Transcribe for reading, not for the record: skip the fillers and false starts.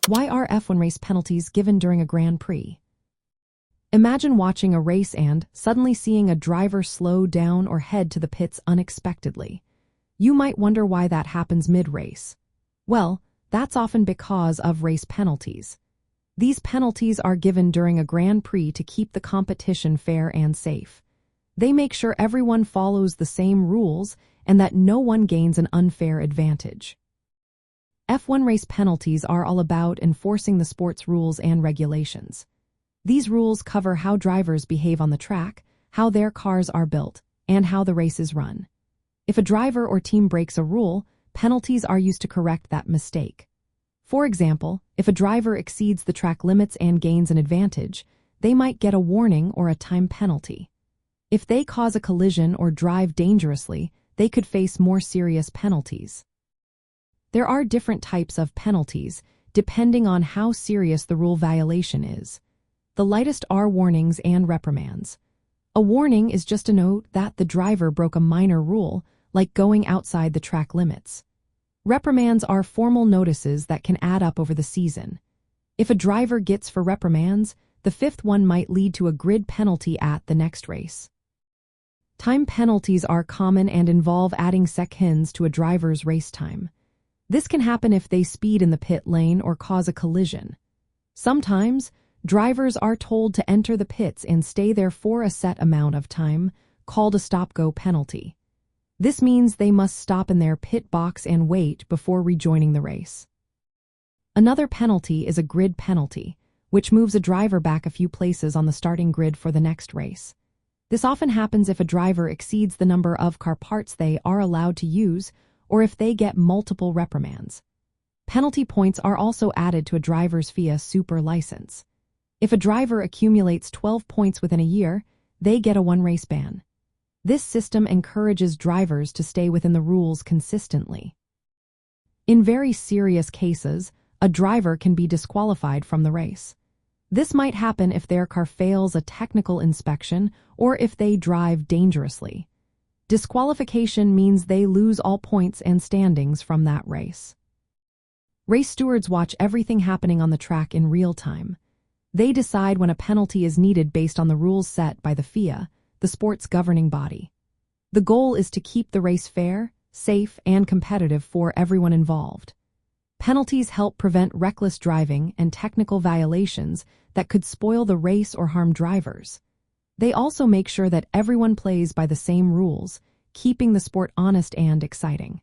Why are F1 race penalties given during a Grand Prix? Imagine watching a race and suddenly seeing a driver slow down or head to the pits unexpectedly. You might wonder why that happens mid-race. Well, that's often because of race penalties. These penalties are given during a Grand Prix to keep the competition fair and safe. They make sure everyone follows the same rules and that no one gains an unfair advantage. F1 race penalties are all about enforcing the sport's rules and regulations. These rules cover how drivers behave on the track, how their cars are built, and how the race is run. If a driver or team breaks a rule, penalties are used to correct that mistake. For example, if a driver exceeds the track limits and gains an advantage, they might get a warning or a time penalty. If they cause a collision or drive dangerously, they could face more serious penalties. There are different types of penalties, depending on how serious the rule violation is. The lightest are warnings and reprimands. A warning is just a note that the driver broke a minor rule, like going outside the track limits. Reprimands are formal notices that can add up over the season. If a driver gets 4 reprimands, the 5th one might lead to a grid penalty at the next race. Time penalties are common and involve adding seconds to a driver's race time. This can happen if they speed in the pit lane or cause a collision. Sometimes, drivers are told to enter the pits and stay there for a set amount of time, called a stop-go penalty. This means they must stop in their pit box and wait before rejoining the race. Another penalty is a grid penalty, which moves a driver back a few places on the starting grid for the next race. This often happens if a driver exceeds the number of car parts they are allowed to use, or if they get multiple reprimands. Penalty points are also added to a driver's FIA Super license. If a driver accumulates 12 points within a year, they get a 1-race ban. This system encourages drivers to stay within the rules consistently. In very serious cases, a driver can be disqualified from the race. This might happen if their car fails a technical inspection or if they drive dangerously. Disqualification means they lose all points and standings from that race. Race stewards watch everything happening on the track in real time. They decide when a penalty is needed based on the rules set by the FIA, the sport's governing body. The goal is to keep the race fair, safe, and competitive for everyone involved. Penalties help prevent reckless driving and technical violations that could spoil the race or harm drivers. They also make sure that everyone plays by the same rules, keeping the sport honest and exciting.